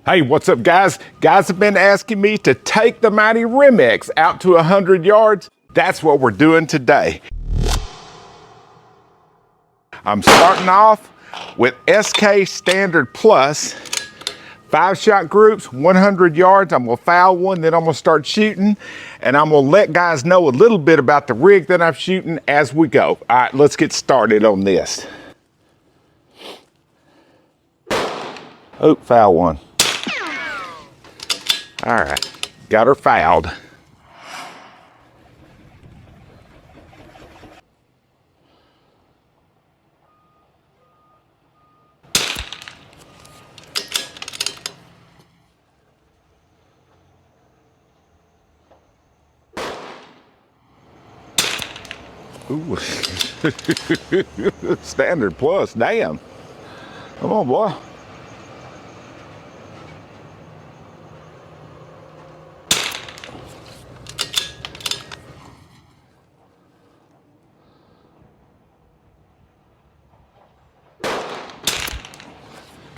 Hey, what's up, guys? Guys have been asking me to take the mighty Remex out to 100 yards. That's what we're doing today. I'm starting off with SK Standard Plus, 5-shot groups, 100 yards. I'm gonna foul one, then I'm gonna start shooting, and I'm gonna let guys know a little bit about the rig that I'm shooting as we go. All right, let's get started on this. Oh, foul one. All right, got her fouled. Ooh. Standard Plus, damn. Come on, boy.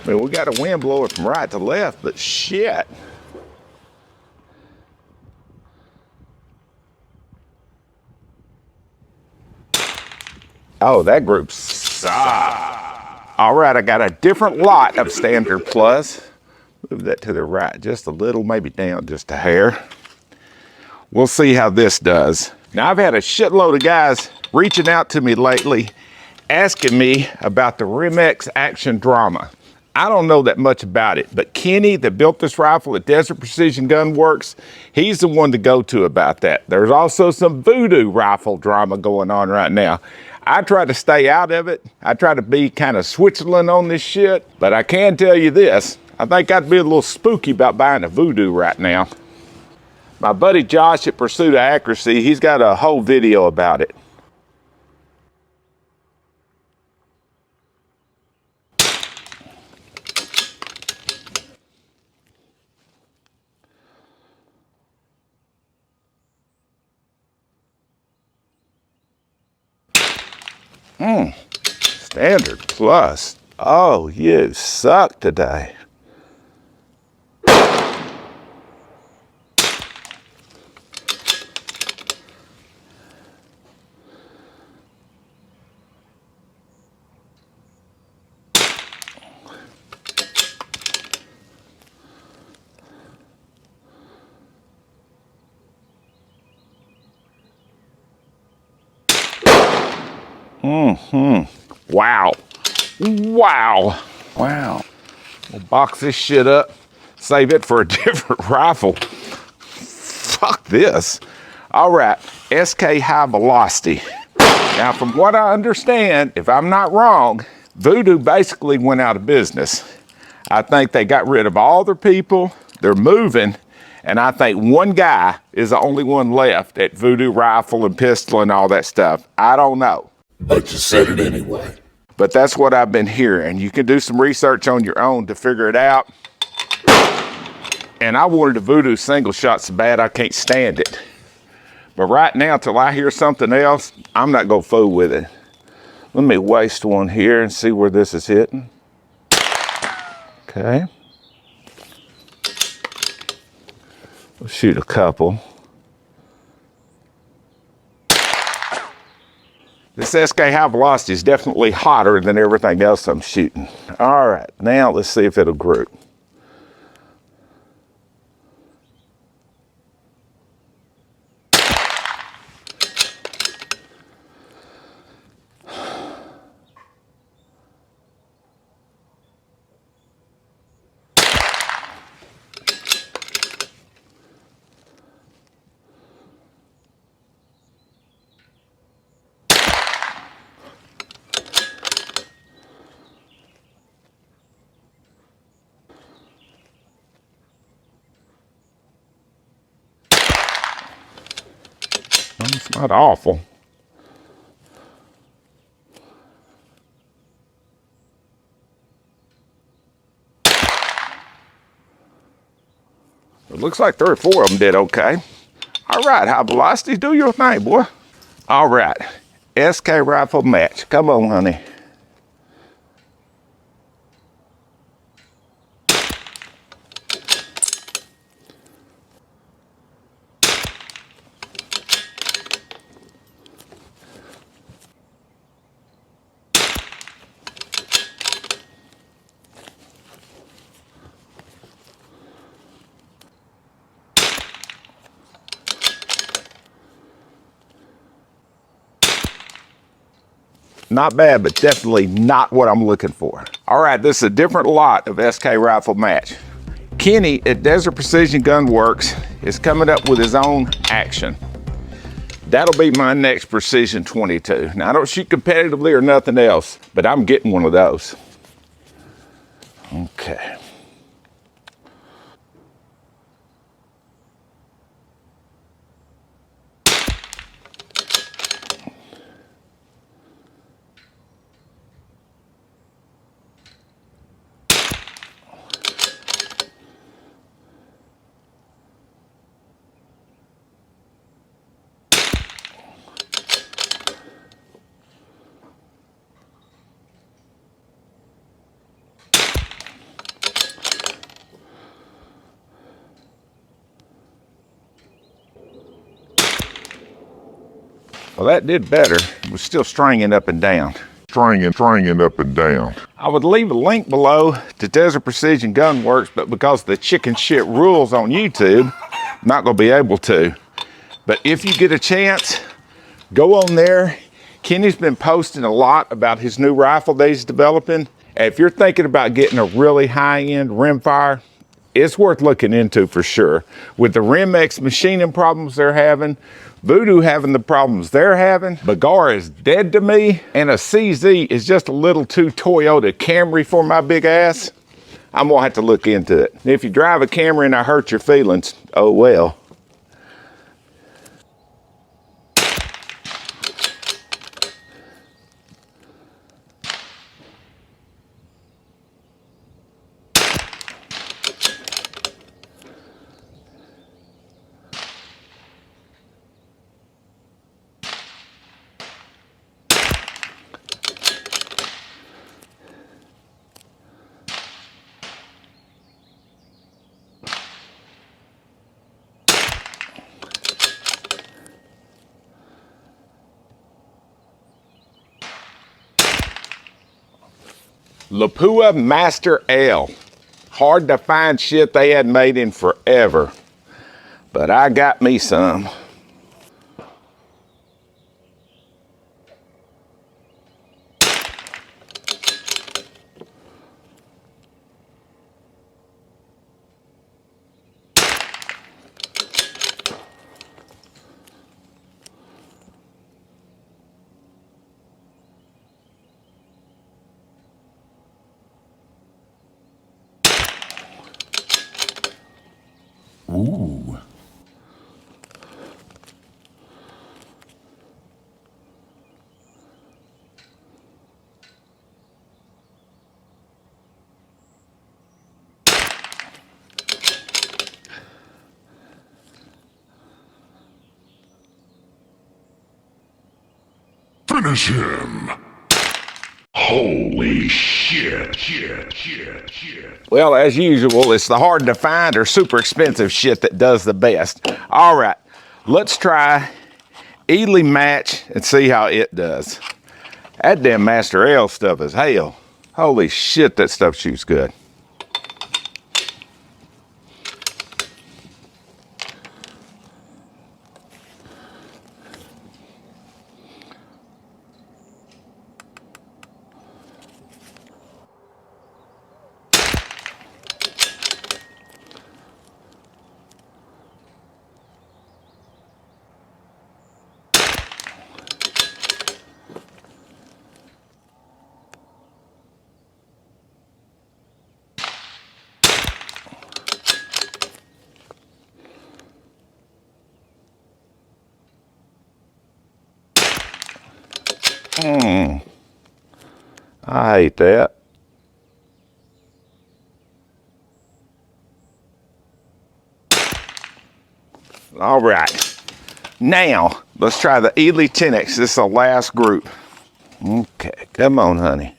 I mean, we got a wind blowing from right to left, but shit. Oh, that group sucks. All right, I got a different lot of Standard Plus. Move that to the right just a little, maybe down just a hair. We'll see how this does. Now, I've had a shitload of guys reaching out to me lately, asking me about the Remex Action Drama. I don't know that much about it, but Kenny that built this rifle at Desert Precision Gunworks, he's the one to go to about that. There's also some voodoo rifle drama going on right now. I try to stay out of it. I try to be kind of Switzerland on this shit, but I can tell you this, I think I'd be a little spooky about buying a voodoo right now. My buddy Josh at Pursuit of Accuracy, he's got a whole video about it. Standard Plus. Oh, you suck today. Wow. Wow. Wow. We'll box this shit up, save it for a different rifle. Fuck this. All right, SK High Velocity. Now, from what I understand, if I'm not wrong, Voodoo basically went out of business. I think they got rid of all their people, they're moving, and I think one guy is the only one left at Voodoo Rifle and Pistol and all that stuff. I don't know. But you said it anyway. But that's what I've been hearing. You can do some research on your own to figure it out. And I wanted a Voodoo single shot so bad I can't stand it. But right now, till I hear something else, I'm not gonna fool with it. Let me waste one here and see where this is hitting. Okay. We'll shoot a couple. This SK High Velocity is definitely hotter than everything else I'm shooting. All right, now let's see if it'll group. It's not awful. It looks like 3 or 4 of them did okay. All right, High Velocity, do your thing, boy. All right, SK rifle match. Come on, honey. Not bad, but definitely not what I'm looking for. All right, this is a different lot of SK rifle match. Kenny at Desert Precision Gunworks is coming up with his own action. That'll be my next Precision 22. Now, I don't shoot competitively or nothing else, but I'm getting one of those. Okay. Well, that did better. It was still stringing up and down. Stringing up and down. I would leave a link below to Desert Precision Gunworks, but because the chicken shit rules on YouTube, I'm not gonna be able to. But if you get a chance, go on there. Kenny's been posting a lot about his new rifle that he's developing. And if you're thinking about getting a really high-end rimfire, it's worth looking into for sure. With the Rim-X machining problems they're having, Voodoo having the problems they're having, Bagar is dead to me, and a CZ is just a little too Toyota Camry for my big ass, I'm gonna have to look into it. If you drive a Camry and I hurt your feelings, oh well. Lapua Master L. Hard to find shit they hadn't made in forever. But I got me some. Ooh. Finish him. Holy shit. Well, as usual, it's the hard to find or super expensive shit that does the best. All right, let's try Ely Match and see how it does. That damn Master L stuff is hell. Holy shit, that stuff shoots good. I hate that. All right, now let's try the Ely 10X. This is the last group. Okay, come on, honey.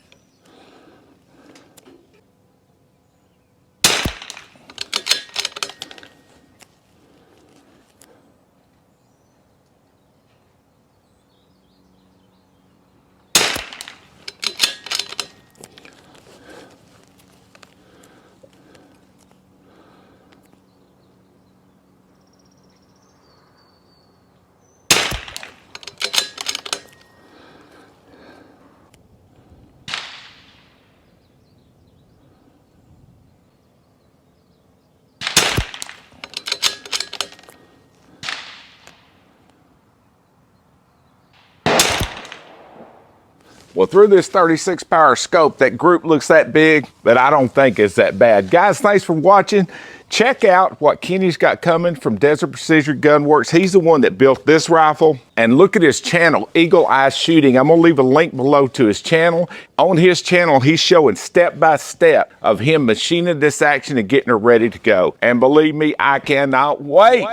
Well, through this 36 power scope, that group looks that big, but I don't think it's that bad. Guys, thanks for watching. Check out what Kenny's got coming from Desert Precision Gunworks. He's the one that built this rifle. And look at his channel, Eagle Eye Shooting. I'm gonna leave a link below to his channel. On his channel, he's showing step-by-step of him machining this action and getting her ready to go. And believe me, I cannot wait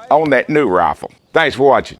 on that new rifle. Thanks for watching.